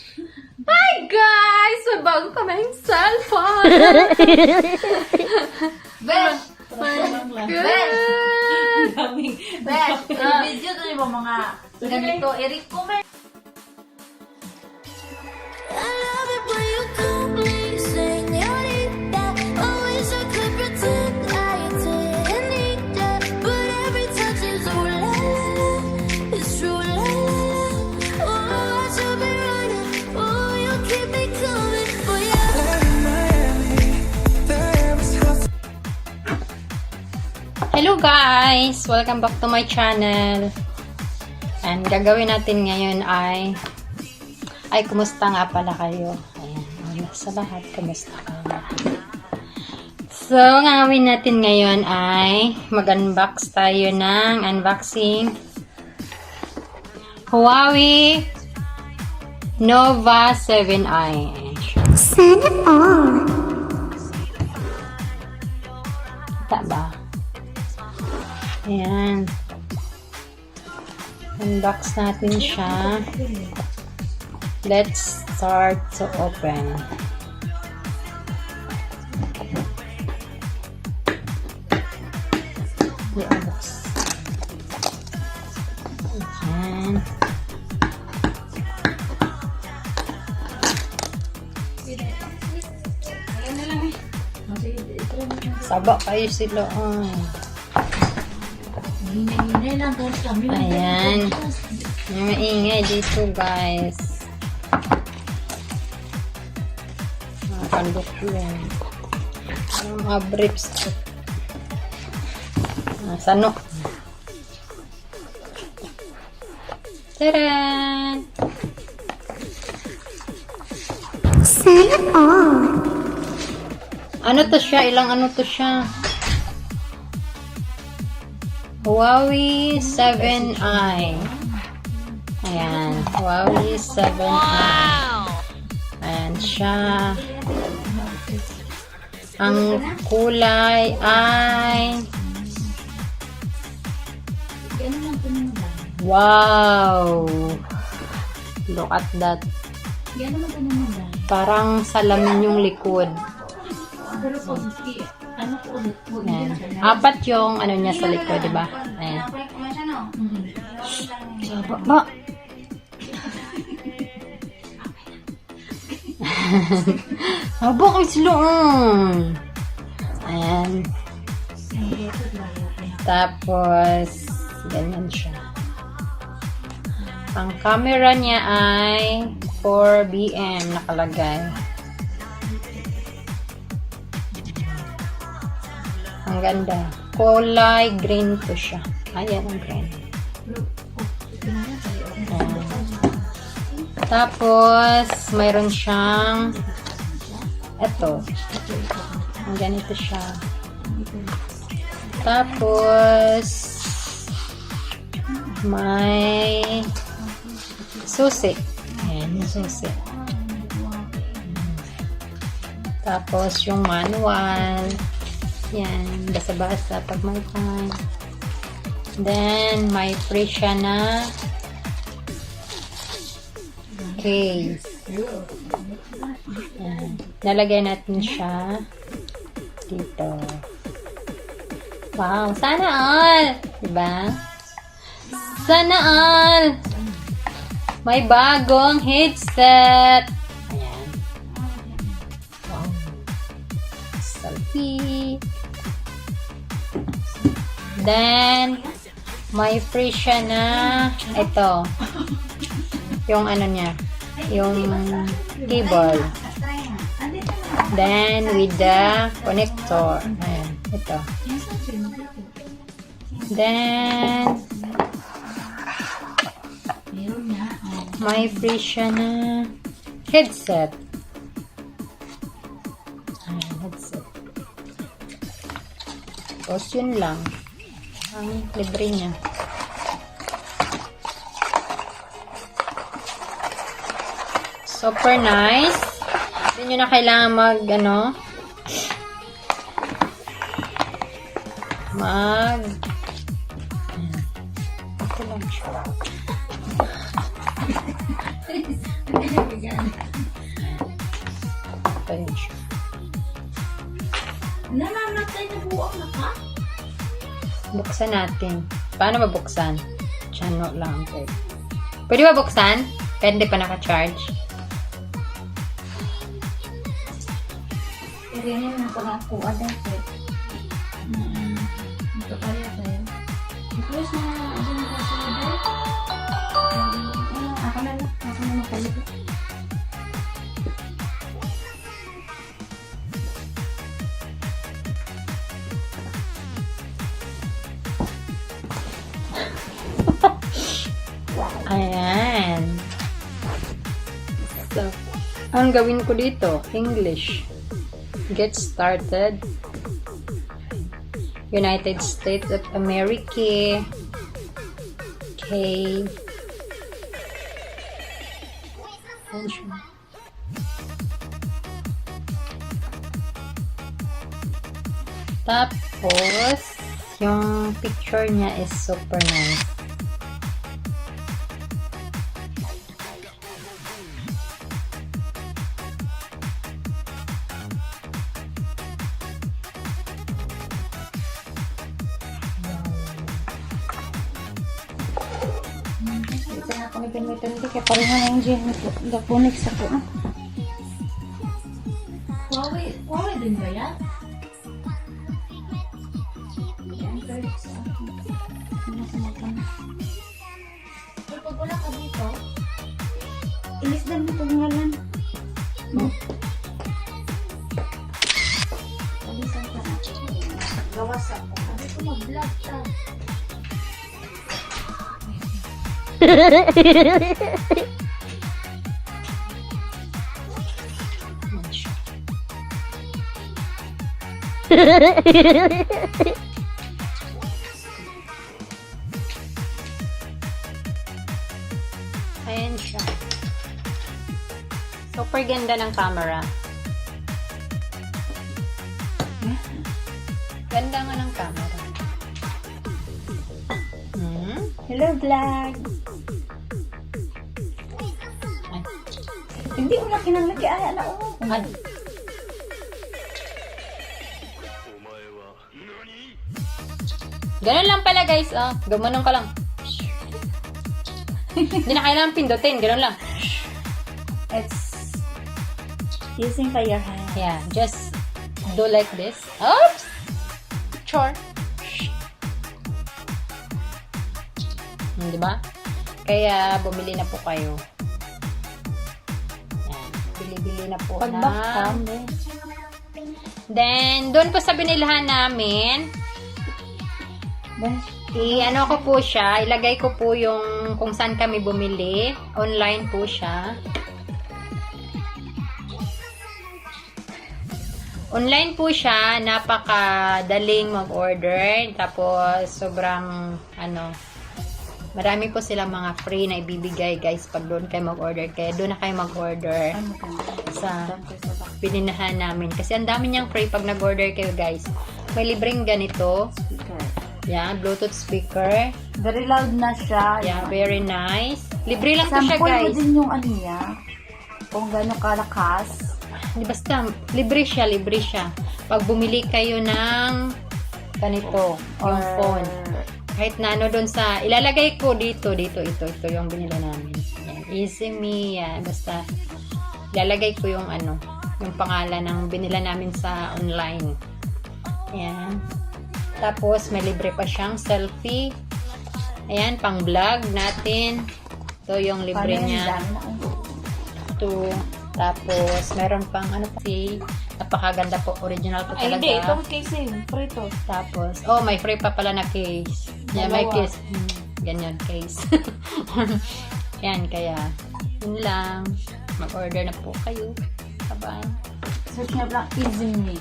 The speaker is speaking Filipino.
Hi guys! May bago kaming cellphone! Besh! Good! Besh! Video to yung mga ganito. I-recommend. I love it when you call me señorita. Always I could pretend I didn't, but every touch is ooh la la la. It's true la la la. Oh, I should be running. Oh, you keep me coming for you. Hello guys! Welcome back to my channel. And gagawin natin ngayon ay kumusta nga pala kayo? Ayan, sa lahat, kumusta ka nga? So, ang gagawin natin ngayon ay mag-unbox tayo ng unboxing Huawei nova7i. Sana all. Kita ba? Ayan. Unbox natin siya. Let's start to open. I-unbox. Ayan. Saba kayo sila. Hinay lang guys kami. Ayan. May maingay dito guys. Mga kandok yan. Mga briefs. Sano. Taran! Sana all. Ano to siya? Ilang ano to siya? Huawei 7i. Ayan. Huawei 7i. Ayan siya. Ang kulay ay wow! Look at that. Parang salamin yung likod. Ayan. Apat yung ano niya sa likod, diba? Ayan. Ba? Habang isloon. Ayan. Tapos, ganyan siya. Ang camera niya ay 4BM nakalagay. Ang ganda. Kulay green to siya. Ayan ang green. Ayan. Tapos, mayroon siyang eto. Ang ganito siya. Tapos, may susi. Ayan, yung susi. Tapos, yung manual. Yan, basa-basa pag may time. Then, may free siya na case. Yan. Nalagay natin siya dito. Wow, sana all! Diba? Sana all! May bagong headset! Ayan. Wow. Selfie! Then, may free siya na ito. Yung ano niya. Yung keyboard. Then, with the connector. Ayan. Ito. Then, may free siya na headset. Ayan, headset. Tapos, yun lang. Ang libre niya. Super nice. Hindi nyo na kailangan ito lang siya. Ito yun siya. Nanamatay na buwang na ka? Buksan natin. Paano mabuksan? Channel lang. Okay. Pwede ba buksan? Kahit hindi pa naka-charge. Iriyan mo pa ako. Ada ko. Ito kaya tayo. Ipos na ako na kasi na ako na lang. Ako na makalit. Ayan. So, ang gawin ko dito, English. Get started. United States of America. Okay. Ayan siya. Tapos, yung picture niya is super nice. Ito na kami gamitin. Hindi kaya pareha na yung gym. Gapunik sa ko. Huawei din ba yan? Pero pag wala ka dito, ilis lang dito ngalan. Alisan ka na. Gawas ako. Sabi ko mag-vlog ka. Ayan siya. Super ganda ng camera. Ganda nga ng camera. Hello vlog! Ay. Hindi mo na kinanglagi ay na oh. Ay. Ganun lang pala guys, oh. Gumanong ka lang. Hindi na kailangan pindutin, ganun lang. It's using by your hand. Yeah, just do like this. Oops! Sure. Diba? Kaya bumili na po kayo. Yan. Bili-bili na po na. Then, doon po sa binilhan namin, ano ko po siya, ilagay ko po yung kung saan kami bumili. Online po siya. Online po siya, napakadaling mag-order. Tapos, sobrang, marami po silang mga free na ibibigay guys pag doon kayo mag-order. Kaya doon na kayo mag-order sa bininahan namin. Kasi ang dami niyang free pag nag-order kayo guys. May libreng ganito. Yan, Bluetooth speaker. Very loud na siya. Yeah, very nice. Libre lang to siya, Sample guys. mo din yung ano niya. Kung gano'ng kalakas. Di basta, libre siya. Pag bumili kayo ng ganito, yung phone. Kahit na doon sa, ilalagay ko dito, ito yung binili namin. Yan, Easy Me, yan. Basta, ilalagay ko yung yung pangalan ng binila namin sa online. Yan. Tapos, may libre pa siyang selfie. Ayan, pang vlog natin. Ito yung libre niya. Ito. Tapos, meron pang kasi napakaganda po. Original po talaga. Ay, hindi. Itong case free to. Tapos, may free pa pala na case. Yan, may case. Ganyan, case. Yan, kaya, yun lang. Mag-order na po kayo. Bye-bye. Search nyo lang, Easy Me.